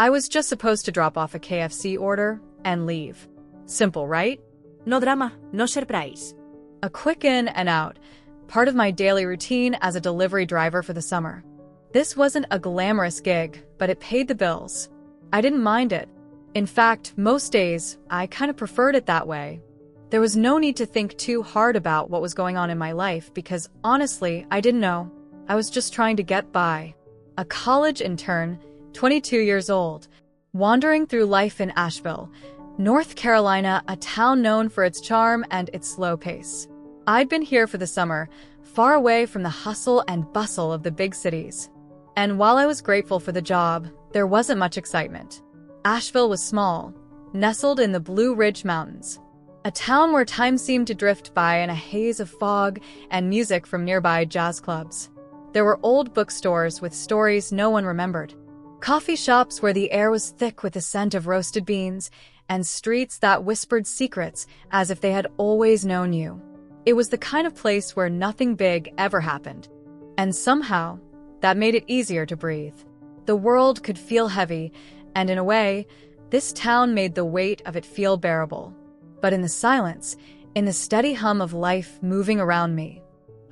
I was just supposed to drop off a KFC order and leave. Simple, right? No drama, no surprise. A quick in and out, part of my daily routine as a delivery driver for the summer. This wasn't a glamorous gig, but it paid the bills. I didn't mind it. In fact, most days, I kind of preferred it that way. There was no need to think too hard about what was going on in my life because, honestly, I didn't know. I was just trying to get by. A college intern, 22 years old, wandering through life in Asheville, North Carolina, a town known for its charm and its slow pace. I'd been here for the summer, far away from the hustle and bustle of the big cities. And while I was grateful for the job, there wasn't much excitement. Asheville was small, nestled in the Blue Ridge Mountains, a town where time seemed to drift by in a haze of fog and music from nearby jazz clubs. There were old bookstores with stories no one remembered, coffee shops where the air was thick with the scent of roasted beans, and streets that whispered secrets as if they had always known you. It was the kind of place where nothing big ever happened, and somehow, that made it easier to breathe. The world could feel heavy, and in a way, this town made the weight of it feel bearable. But in the silence, in the steady hum of life moving around me,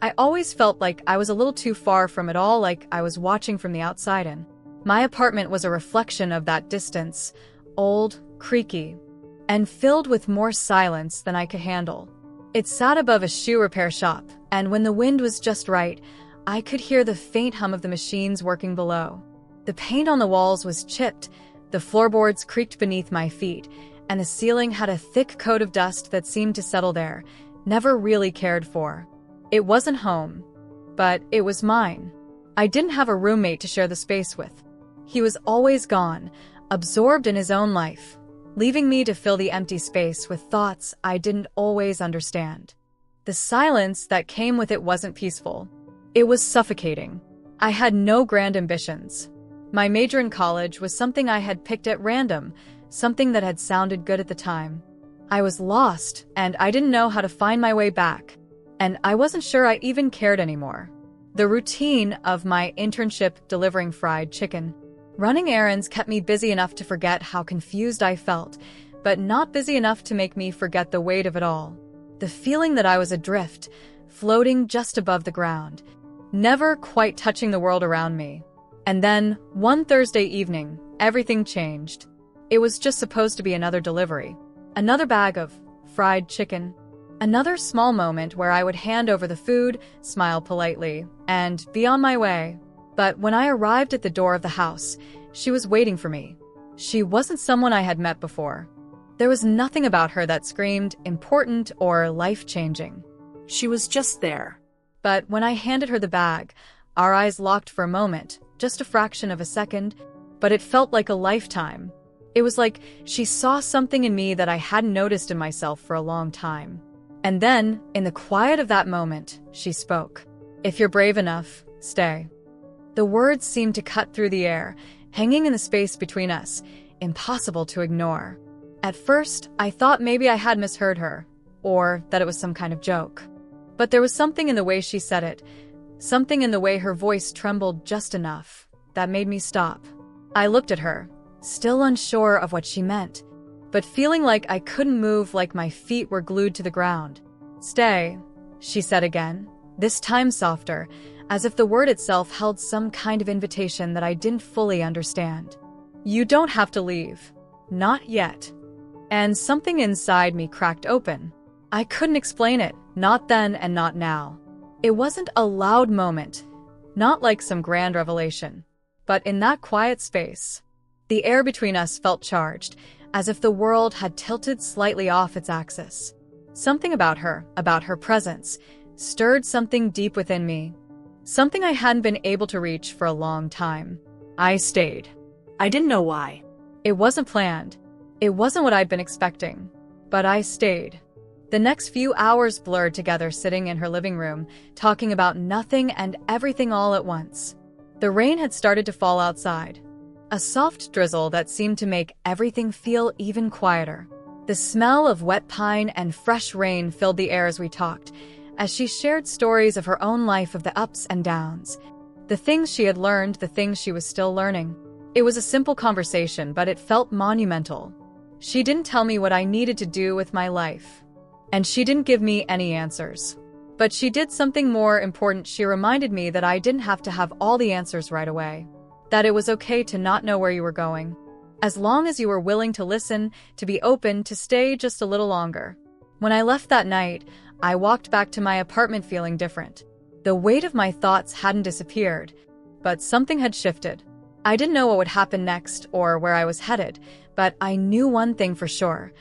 I always felt like I was a little too far from it all, like I was watching from the outside in. My apartment was a reflection of that distance, old, creaky, and filled with more silence than I could handle. It sat above a shoe repair shop, and when the wind was just right, I could hear the faint hum of the machines working below. The paint on the walls was chipped, the floorboards creaked beneath my feet, and the ceiling had a thick coat of dust that seemed to settle there, never really cared for. It wasn't home, but it was mine. I didn't have a roommate to share the space with. He was always gone, absorbed in his own life, leaving me to fill the empty space with thoughts I didn't always understand. The silence that came with it wasn't peaceful. It was suffocating. I had no grand ambitions. My major in college was something I had picked at random, something that had sounded good at the time. I was lost, and I didn't know how to find my way back. And I wasn't sure I even cared anymore. The routine of my internship delivering fried chicken, running errands kept me busy enough to forget how confused I felt, but not busy enough to make me forget the weight of it all. The feeling that I was adrift, floating just above the ground, never quite touching the world around me. And then, one Thursday evening, everything changed. It was just supposed to be another delivery, another bag of fried chicken, another small moment where I would hand over the food, smile politely, and be on my way. But when I arrived at the door of the house, she was waiting for me. She wasn't someone I had met before. There was nothing about her that screamed important or life-changing. She was just there. But when I handed her the bag, our eyes locked for a moment, just a fraction of a second, but it felt like a lifetime. It was like she saw something in me that I hadn't noticed in myself for a long time. And then, in the quiet of that moment, she spoke. "If you're brave enough, stay." The words seemed to cut through the air, hanging in the space between us, impossible to ignore. At first, I thought maybe I had misheard her, or that it was some kind of joke. But there was something in the way she said it, something in the way her voice trembled just enough, that made me stop. I looked at her, still unsure of what she meant, but feeling like I couldn't move, like my feet were glued to the ground. "Stay," she said again, this time softer, as if the word itself held some kind of invitation that I didn't fully understand. "You don't have to leave. Not yet." And something inside me cracked open. I couldn't explain it, not then and not now. It wasn't a loud moment, not like some grand revelation, but in that quiet space, the air between us felt charged, as if the world had tilted slightly off its axis. Something about her presence, stirred something deep within me, something I hadn't been able to reach for a long time. I stayed. I didn't know why. It wasn't planned. It wasn't what I'd been expecting, but I stayed. The next few hours blurred together, sitting in her living room, talking about nothing and everything all at once. The rain had started to fall outside, a soft drizzle that seemed to make everything feel even quieter. The smell of wet pine and fresh rain filled the air as we talked, as she shared stories of her own life, of the ups and downs, the things she had learned, the things she was still learning. It was a simple conversation, but it felt monumental. She didn't tell me what I needed to do with my life. And she didn't give me any answers. But she did something more important. She reminded me that I didn't have to have all the answers right away. That it was okay to not know where you were going. As long as you were willing to listen, to be open, to stay just a little longer. When I left that night, I walked back to my apartment feeling different. The weight of my thoughts hadn't disappeared, but something had shifted. I didn't know what would happen next or where I was headed, but I knew one thing for sure.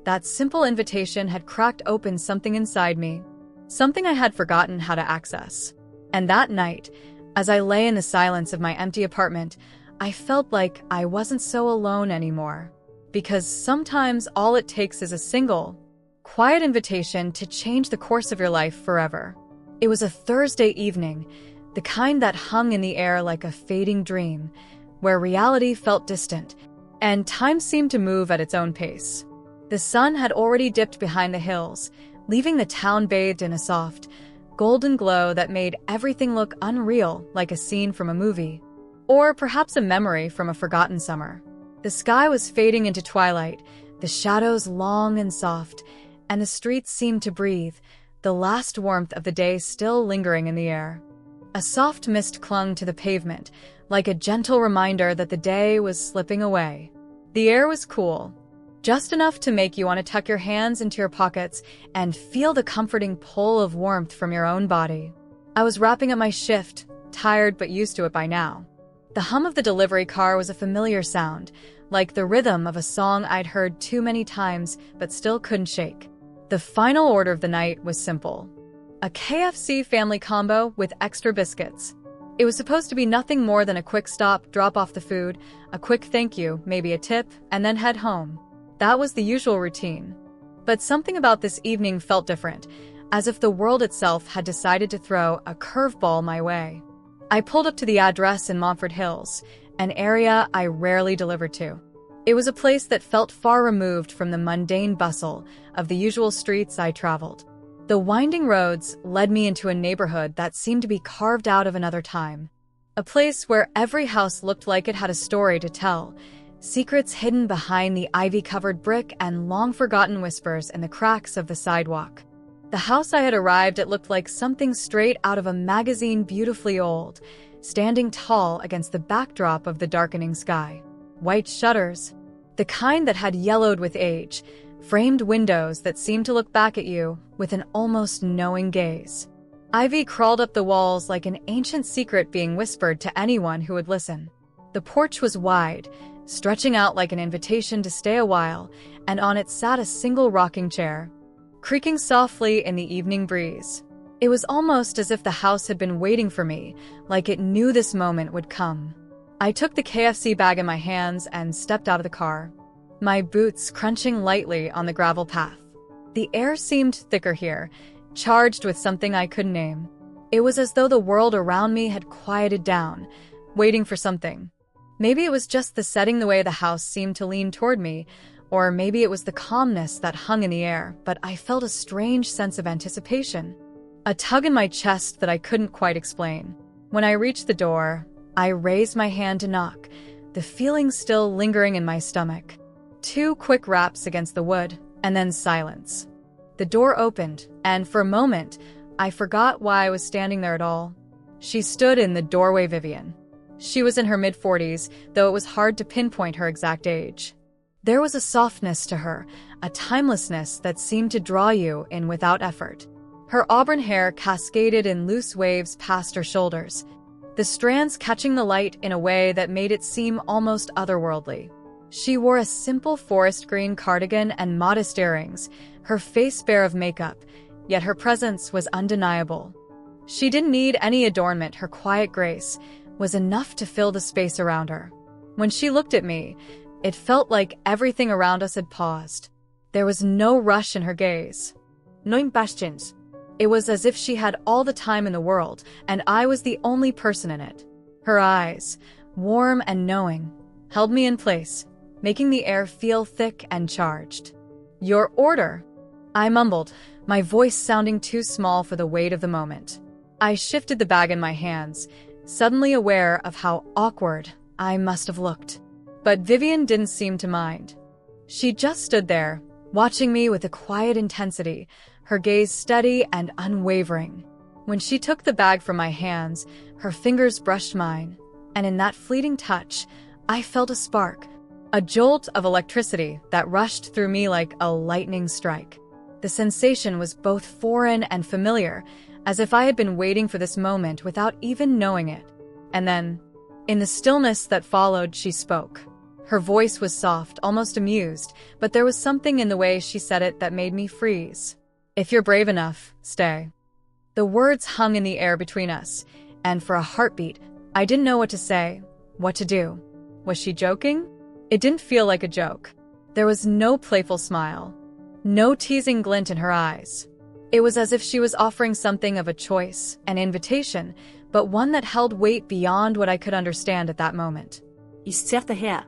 That simple invitation had cracked open something inside me, something I had forgotten how to access. And that night, as I lay in the silence of my empty apartment, I felt like I wasn't so alone anymore. Because sometimes all it takes is a single, quiet invitation to change the course of your life forever. It was a Thursday evening, the kind that hung in the air like a fading dream, where reality felt distant, and time seemed to move at its own pace. The sun had already dipped behind the hills, leaving the town bathed in a soft, golden glow that made everything look unreal, like a scene from a movie. Or perhaps a memory from a forgotten summer. The sky was fading into twilight, the shadows long and soft, and the streets seemed to breathe, the last warmth of the day still lingering in the air. A soft mist clung to the pavement, like a gentle reminder that the day was slipping away. The air was cool, just enough to make you want to tuck your hands into your pockets and feel the comforting pull of warmth from your own body. I was wrapping up my shift, tired but used to it by now. The hum of the delivery car was a familiar sound, like the rhythm of a song I'd heard too many times but still couldn't shake. The final order of the night was simple. A KFC family combo with extra biscuits. It was supposed to be nothing more than a quick stop, drop off the food, a quick thank you, maybe a tip, and then head home. That was the usual routine. But something about this evening felt different, as if the world itself had decided to throw a curveball my way. I pulled up to the address in Montfort Hills, an area I rarely delivered to. It was a place that felt far removed from the mundane bustle of the usual streets I traveled. The winding roads led me into a neighborhood that seemed to be carved out of another time. A place where every house looked like it had a story to tell, secrets hidden behind the ivy-covered brick and long-forgotten whispers in the cracks of the sidewalk. The house I had arrived at looked like something straight out of a magazine, beautifully old, standing tall against the backdrop of the darkening sky. White shutters, the kind that had yellowed with age, framed windows that seemed to look back at you with an almost knowing gaze. Ivy crawled up the walls like an ancient secret being whispered to anyone who would listen. The porch was wide, stretching out like an invitation to stay a while, and on it sat a single rocking chair, creaking softly in the evening breeze. It was almost as if the house had been waiting for me, like it knew this moment would come. I took the KFC bag in my hands and stepped out of the car, my boots crunching lightly on the gravel path. The air seemed thicker here, charged with something I couldn't name. It was as though the world around me had quieted down, waiting for something. Maybe it was just the setting, the way the house seemed to lean toward me, or maybe it was the calmness that hung in the air, but I felt a strange sense of anticipation. A tug in my chest that I couldn't quite explain. When I reached the door, I raised my hand to knock, the feeling still lingering in my stomach. 2 quick raps against the wood, and then silence. The door opened, and for a moment, I forgot why I was standing there at all. She stood in the doorway, Vivian. She was in her mid-40s, though it was hard to pinpoint her exact age. There was a softness to her, a timelessness that seemed to draw you in without effort. Her auburn hair cascaded in loose waves past her shoulders, the strands catching the light in a way that made it seem almost otherworldly. She wore a simple forest green cardigan and modest earrings, her face bare of makeup, yet her presence was undeniable. She didn't need any adornment. Her quiet grace was enough to fill the space around her. When she looked at me, it felt like everything around us had paused. There was no rush in her gaze. No impatience. It was as if she had all the time in the world, and I was the only person in it. Her eyes, warm and knowing, held me in place, making the air feel thick and charged. "Your order," I mumbled, my voice sounding too small for the weight of the moment. I shifted the bag in my hands, suddenly aware of how awkward I must have looked. But Vivian didn't seem to mind. She just stood there, watching me with a quiet intensity, her gaze steady and unwavering. When she took the bag from my hands, her fingers brushed mine, and in that fleeting touch, I felt a spark, a jolt of electricity that rushed through me like a lightning strike. The sensation was both foreign and familiar, as if I had been waiting for this moment without even knowing it. And then, in the stillness that followed, she spoke. Her voice was soft, almost amused, but there was something in the way she said it that made me freeze. "If you're brave enough, stay." The words hung in the air between us, and for a heartbeat, I didn't know what to say, what to do. Was she joking? It didn't feel like a joke. There was no playful smile, no teasing glint in her eyes. It was as if she was offering something of a choice, an invitation, but one that held weight beyond what I could understand at that moment. Sitter her.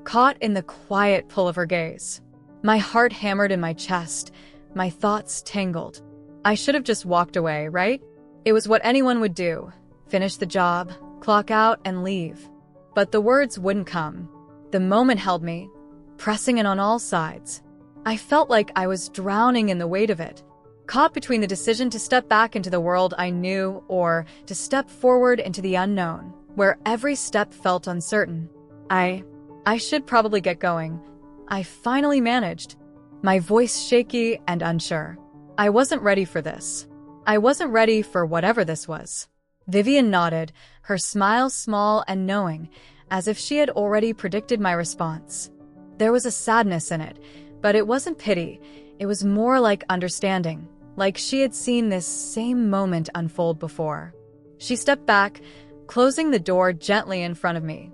Caught in the quiet pull of her gaze, my heart hammered in my chest, my thoughts tangled. I should have just walked away, right? It was what anyone would do. Finish the job, clock out, and leave. But the words wouldn't come. The moment held me, pressing in on all sides. I felt like I was drowning in the weight of it, caught between the decision to step back into the world I knew or to step forward into the unknown, where every step felt uncertain. I should probably get going. I finally managed, my voice shaky and unsure. I wasn't ready for this. I wasn't ready for whatever this was. Vivian nodded, her smile small and knowing, as if she had already predicted my response. There was a sadness in it, but it wasn't pity. It was more like understanding, like she had seen this same moment unfold before. She stepped back, closing the door gently in front of me,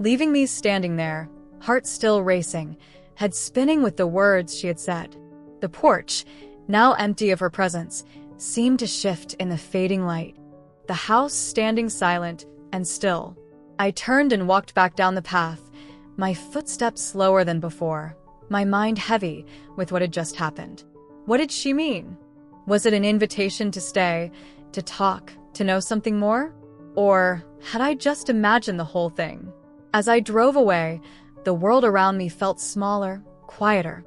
leaving me standing there, heart still racing, head spinning with the words she had said. The porch, now empty of her presence, seemed to shift in the fading light. The house standing silent and still. I turned and walked back down the path, my footsteps slower than before, my mind heavy with what had just happened. What did she mean? Was it an invitation to stay, to talk, to know something more? Or had I just imagined the whole thing? As I drove away, the world around me felt smaller, quieter,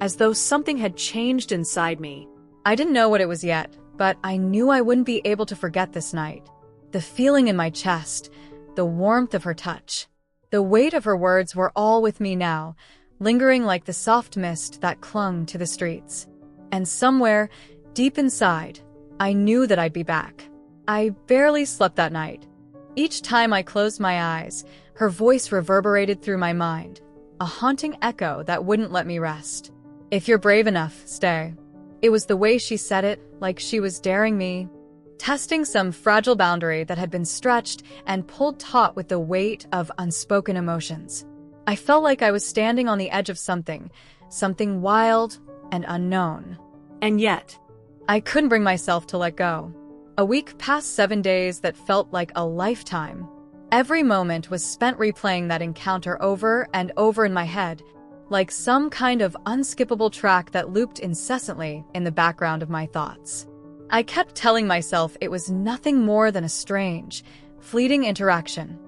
As though something had changed inside me. I didn't know what it was yet, but I knew I wouldn't be able to forget this night. The feeling in my chest, the warmth of her touch, the weight of her words were all with me now, lingering like the soft mist that clung to the streets. And somewhere, deep inside, I knew that I'd be back. I barely slept that night. Each time I closed my eyes, her voice reverberated through my mind, a haunting echo that wouldn't let me rest. "If you're brave enough, stay." It was the way she said it, like she was daring me, testing some fragile boundary that had been stretched and pulled taut with the weight of unspoken emotions. I felt like I was standing on the edge of something wild and unknown. And yet, I couldn't bring myself to let go. A week passed, 7 days that felt like a lifetime. Every moment was spent replaying that encounter over and over in my head, like some kind of unskippable track that looped incessantly in the background of my thoughts. I kept telling myself it was nothing more than a strange, fleeting interaction,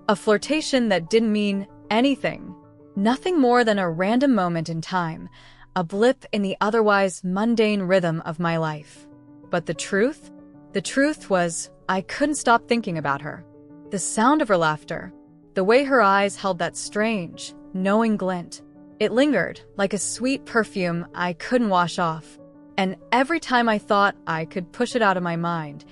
a flirtation that didn't mean anything, nothing more than a random moment in time, a blip in the otherwise mundane rhythm of my life. But the truth? The truth was, I couldn't stop thinking about her. The sound of her laughter, the way her eyes held that strange, knowing glint. It lingered, like a sweet perfume I couldn't wash off. And every time I thought I could push it out of my mind,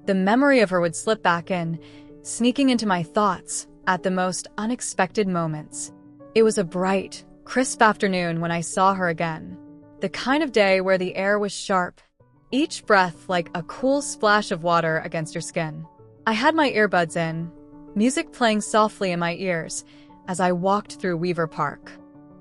the memory of her would slip back in, sneaking into my thoughts at the most unexpected moments. It was a bright, crisp afternoon when I saw her again. The kind of day where the air was sharp, each breath like a cool splash of water against her skin. I had my earbuds in, music playing softly in my ears as I walked through Weaver Park.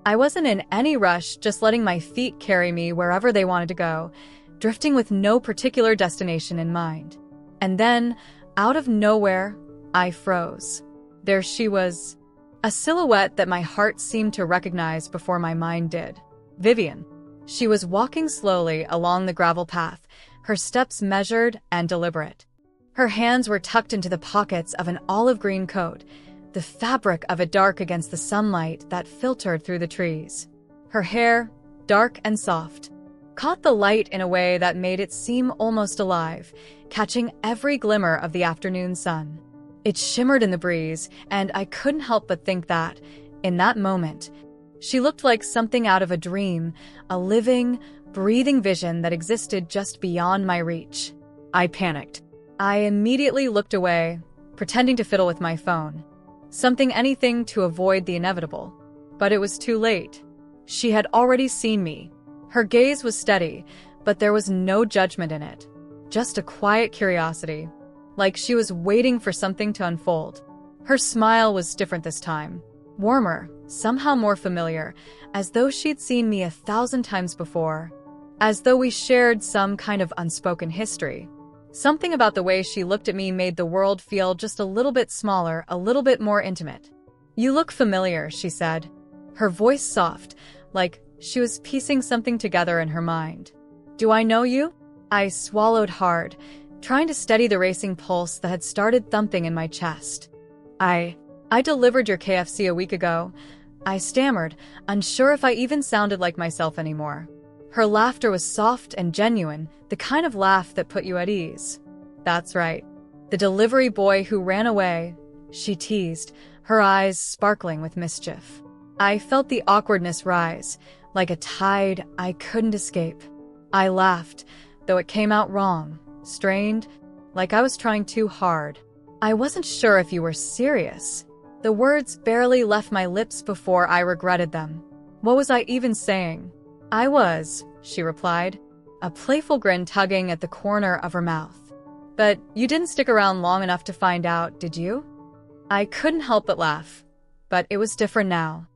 I wasn't in any rush, just letting my feet carry me wherever they wanted to go, drifting with no particular destination in mind. And then, out of nowhere, I froze. There she was, a silhouette that my heart seemed to recognize before my mind did. Vivian. She was walking slowly along the gravel path, her steps measured and deliberate. Her hands were tucked into the pockets of an olive green coat, the fabric of it dark against the sunlight that filtered through the trees. Her hair, dark and soft, caught the light in a way that made it seem almost alive, catching every glimmer of the afternoon sun. It shimmered in the breeze, and I couldn't help but think that, in that moment, she looked like something out of a dream, a living, breathing vision that existed just beyond my reach. I panicked. I immediately looked away, pretending to fiddle with my phone. Anything to avoid the inevitable. But it was too late. She had already seen me. Her gaze was steady, but there was no judgment in it. Just a quiet curiosity, like she was waiting for something to unfold. Her smile was different this time. Warmer, somehow more familiar, as though she'd seen me 1,000 times before. As though we shared some kind of unspoken history. Something about the way she looked at me made the world feel just a little bit smaller, a little bit more intimate. "You look familiar," she said. Her voice soft, like she was piecing something together in her mind. "Do I know you?" I swallowed hard, trying to steady the racing pulse that had started thumping in my chest. I delivered your KFC a week ago," I stammered, unsure if I even sounded like myself anymore. Her laughter was soft and genuine, the kind of laugh that put you at ease. "That's right. The delivery boy who ran away," she teased, her eyes sparkling with mischief. I felt the awkwardness rise, like a tide I couldn't escape. I laughed, though it came out wrong, strained, like I was trying too hard. "I wasn't sure if you were serious." The words barely left my lips before I regretted them. What was I even saying? "I was," she replied, a playful grin tugging at the corner of her mouth. "But you didn't stick around long enough to find out, did you?" I couldn't help but laugh. But it was different now.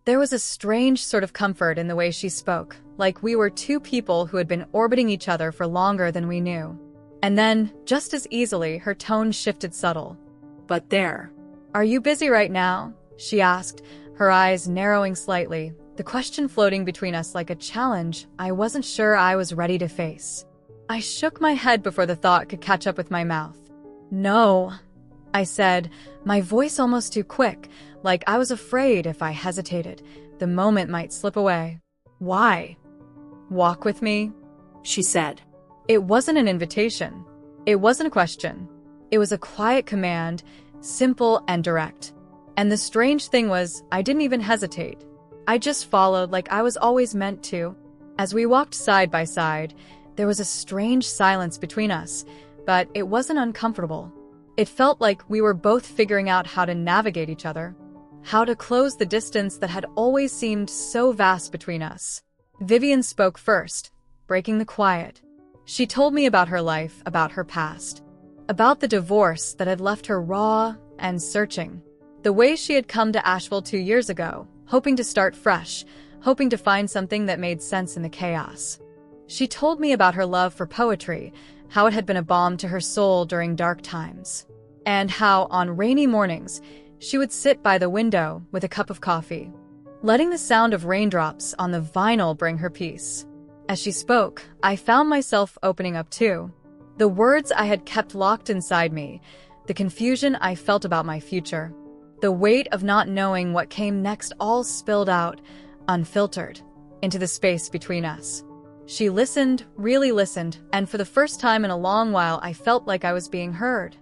There was a strange sort of comfort in the way she spoke, like we were two people who had been orbiting each other for longer than we knew. And then, just as easily, her tone shifted subtle. "But there." "Are you busy right now?" she asked, her eyes narrowing slightly, the question floating between us like a challenge I wasn't sure I was ready to face. I shook my head before the thought could catch up with my mouth. "No," I said, my voice almost too quick, like I was afraid if I hesitated, the moment might slip away. "Why?" "Walk with me?" she said. It wasn't an invitation. It wasn't a question. It was a quiet command, simple and direct. And the strange thing was, I didn't even hesitate. I just followed like I was always meant to. As we walked side by side, there was a strange silence between us, but it wasn't uncomfortable. It felt like we were both figuring out how to navigate each other, how to close the distance that had always seemed so vast between us. Vivian spoke first, breaking the quiet. She told me about her life, about her past, about the divorce that had left her raw and searching. The way she had come to Asheville 2 years ago, hoping to start fresh, hoping to find something that made sense in the chaos. She told me about her love for poetry, how it had been a balm to her soul during dark times, and how, on rainy mornings, she would sit by the window with a cup of coffee, letting the sound of raindrops on the vinyl bring her peace. As she spoke, I found myself opening up too. The words I had kept locked inside me, the confusion I felt about my future, the weight of not knowing what came next all spilled out, unfiltered, into the space between us. She listened, really listened, and for the first time in a long while I felt like I was being heard.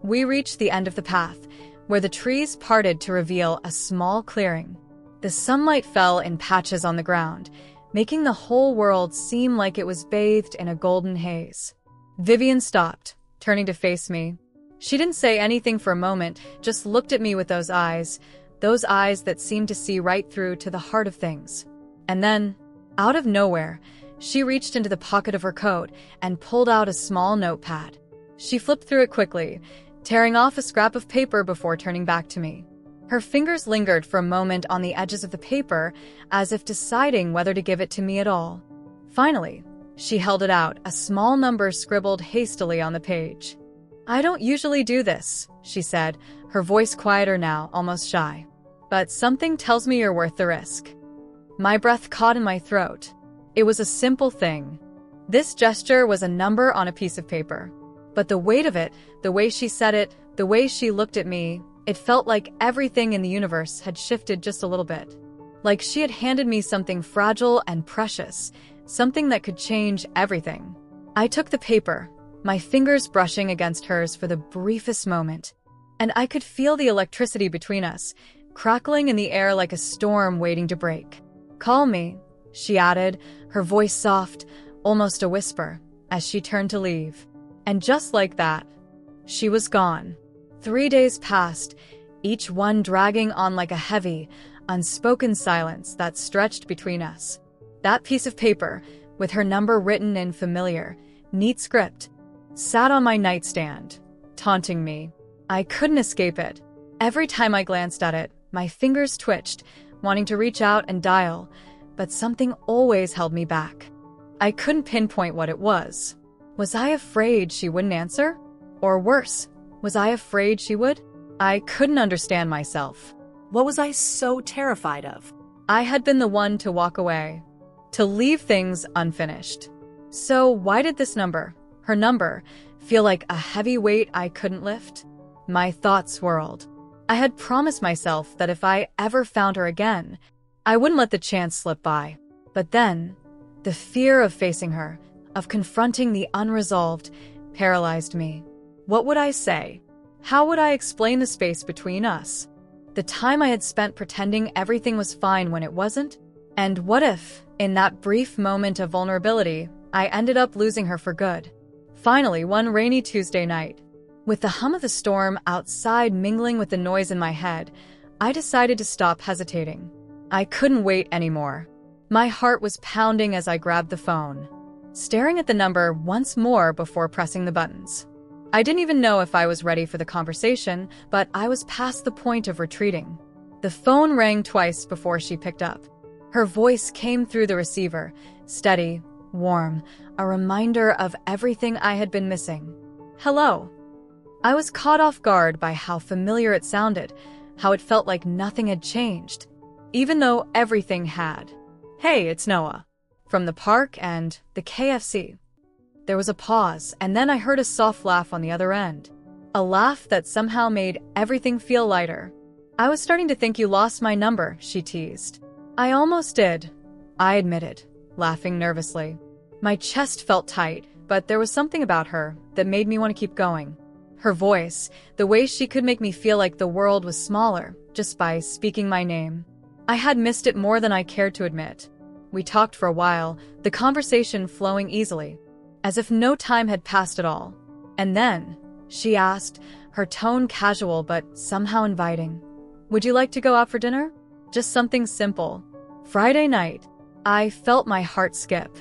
We reached the end of the path, where the trees parted to reveal a small clearing. The sunlight fell in patches on the ground, making the whole world seem like it was bathed in a golden haze. Vivian stopped, turning to face me. She didn't say anything for a moment, just looked at me with those eyes that seemed to see right through to the heart of things. And then, out of nowhere, she reached into the pocket of her coat and pulled out a small notepad. She flipped through it quickly, tearing off a scrap of paper before turning back to me. Her fingers lingered for a moment on the edges of the paper, as if deciding whether to give it to me at all. Finally, she held it out, a small number scribbled hastily on the page. "I don't usually do this," she said, her voice quieter now, almost shy. "But something tells me you're worth the risk." My breath caught in my throat. It was a simple thing. This gesture was a number on a piece of paper. But the weight of it, the way she said it, the way she looked at me, It felt like everything in the universe had shifted just a little bit. Like she had handed me something fragile and precious, something that could change everything. I took the paper, my fingers brushing against hers for the briefest moment, and I could feel the electricity between us, crackling in the air like a storm waiting to break. "Call me," she added, her voice soft, almost a whisper, as she turned to leave. And just like that, she was gone. 3 days passed, each one dragging on like a heavy, unspoken silence that stretched between us. That piece of paper, with her number written in familiar, neat script, sat on my nightstand, taunting me. I couldn't escape it. Every time I glanced at it, my fingers twitched, wanting to reach out and dial, but something always held me back. I couldn't pinpoint what it was. Was I afraid she wouldn't answer? Or worse, was I afraid she would? I couldn't understand myself. What was I so terrified of? I had been the one to walk away, to leave things unfinished. So why did this number, her number, feel like a heavy weight I couldn't lift? My thoughts swirled. I had promised myself that if I ever found her again, I wouldn't let the chance slip by. But then, the fear of facing her, of confronting the unresolved, paralyzed me. What would I say? How would I explain the space between us? The time I had spent pretending everything was fine when it wasn't? And what if, in that brief moment of vulnerability, I ended up losing her for good? Finally, one rainy Tuesday night, with the hum of the storm outside mingling with the noise in my head, I decided to stop hesitating. I couldn't wait anymore. My heart was pounding as I grabbed the phone, staring at the number once more before pressing the buttons. I didn't even know if I was ready for the conversation, but I was past the point of retreating. The phone rang twice before she picked up. Her voice came through the receiver, steady, warm, a reminder of everything I had been missing. "Hello." I was caught off guard by how familiar it sounded, how it felt like nothing had changed, even though everything had. "Hey, it's Noah. From the park and the KFC." There was a pause, and then I heard a soft laugh on the other end. A laugh that somehow made everything feel lighter. "I was starting to think you lost my number," she teased. "I almost did," I admitted, laughing nervously. My chest felt tight, but there was something about her that made me want to keep going. Her voice, the way she could make me feel like the world was smaller just by speaking my name. I had missed it more than I cared to admit. We talked for a while, the conversation flowing easily, as if no time had passed at all. And then, she asked, her tone casual but somehow inviting. "Would you like to go out for dinner? Just something simple." Friday night, I felt my heart skip.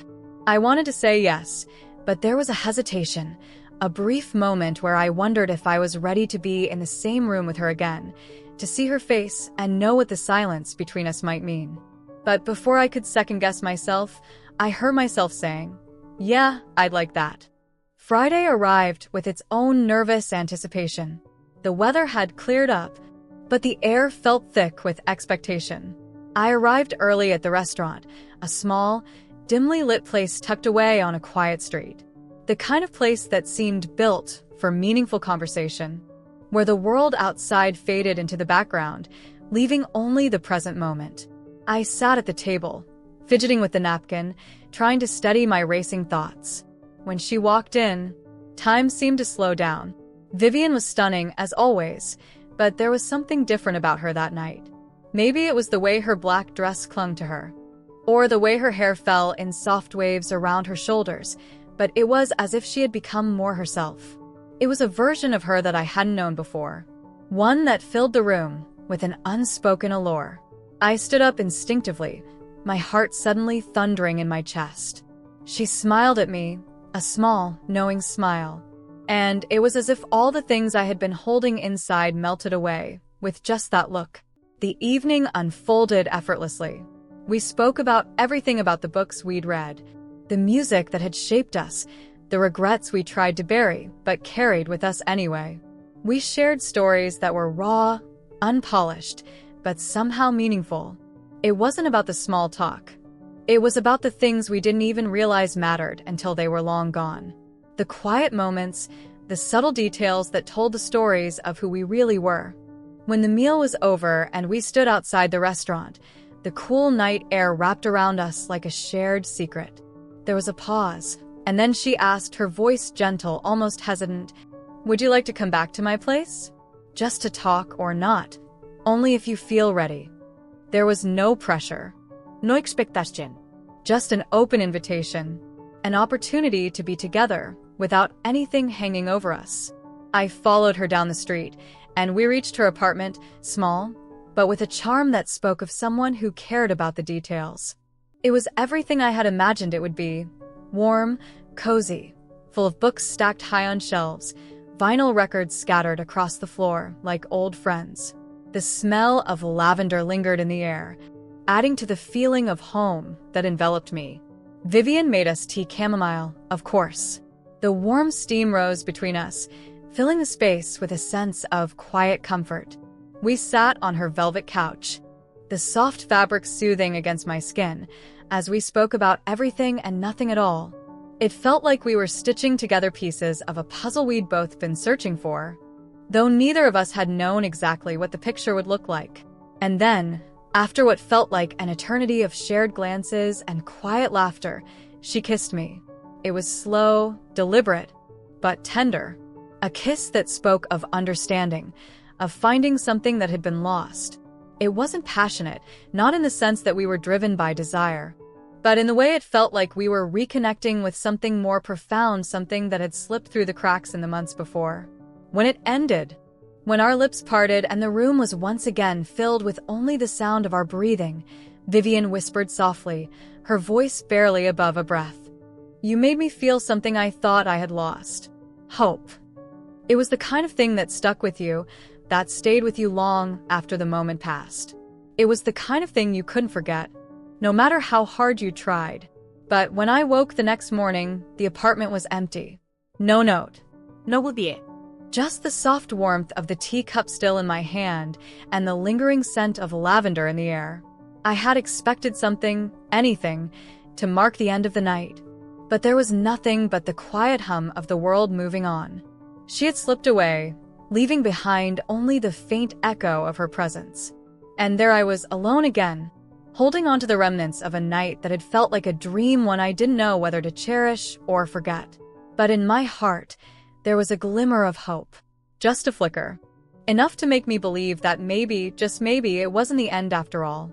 I wanted to say yes, but there was a hesitation, a brief moment where I wondered if I was ready to be in the same room with her again, to see her face and know what the silence between us might mean. But before I could second-guess myself, I heard myself saying, "Yeah, I'd like that." Friday arrived with its own nervous anticipation. The weather had cleared up, but the air felt thick with expectation. I arrived early at the restaurant, a small, dimly lit place tucked away on a quiet street. The kind of place that seemed built for meaningful conversation, where the world outside faded into the background, leaving only the present moment. I sat at the table, fidgeting with the napkin, trying to steady my racing thoughts. When she walked in, time seemed to slow down. Vivian was stunning, as always, but there was something different about her that night. Maybe it was the way her black dress clung to her, or the way her hair fell in soft waves around her shoulders, but it was as if she had become more herself. It was a version of her that I hadn't known before, one that filled the room with an unspoken allure. I stood up instinctively, my heart suddenly thundering in my chest. She smiled at me, a small, knowing smile, and it was as if all the things I had been holding inside melted away with just that look. The evening unfolded effortlessly. We spoke about everything, about the books we'd read, the music that had shaped us, the regrets we tried to bury but carried with us anyway. We shared stories that were raw, unpolished, but somehow meaningful. It wasn't about the small talk. It was about the things we didn't even realize mattered until they were long gone. The quiet moments, the subtle details that told the stories of who we really were. When the meal was over and we stood outside the restaurant, the cool night air wrapped around us like a shared secret. There was a pause, and then she asked, her voice gentle, almost hesitant, "Would you like to come back to my place? Just to talk or not? Only if you feel ready." There was no pressure. No expectation. Just an open invitation. An opportunity to be together without anything hanging over us. I followed her down the street, and we reached her apartment, small, but with a charm that spoke of someone who cared about the details. It was everything I had imagined it would be. Warm, cozy, full of books stacked high on shelves, vinyl records scattered across the floor like old friends. The smell of lavender lingered in the air, adding to the feeling of home that enveloped me. Vivian made us tea chamomile, of course. The warm steam rose between us, filling the space with a sense of quiet comfort. We sat on her velvet couch, the soft fabric soothing against my skin, as we spoke about everything and nothing at all. It felt like we were stitching together pieces of a puzzle we'd both been searching for, though neither of us had known exactly what the picture would look like. And then, after what felt like an eternity of shared glances and quiet laughter, she kissed me. It was slow, deliberate, but tender. A kiss that spoke of understanding, of finding something that had been lost. It wasn't passionate, not in the sense that we were driven by desire, but in the way it felt like we were reconnecting with something more profound, something that had slipped through the cracks in the months before. When it ended, when our lips parted and the room was once again filled with only the sound of our breathing, Vivian whispered softly, her voice barely above a breath. "You made me feel something I thought I had lost. Hope." It was the kind of thing that stuck with you, that stayed with you long after the moment passed. It was the kind of thing you couldn't forget, no matter how hard you tried. But when I woke the next morning, the apartment was empty. No note. No bouvier. Just the soft warmth of the teacup still in my hand and the lingering scent of lavender in the air. I had expected something, anything, to mark the end of the night. But there was nothing but the quiet hum of the world moving on. She had slipped away, leaving behind only the faint echo of her presence. And there I was, alone again, holding on to the remnants of a night that had felt like a dream, one I didn't know whether to cherish or forget. But in my heart, there was a glimmer of hope. Just a flicker. Enough to make me believe that maybe, just maybe, it wasn't the end after all.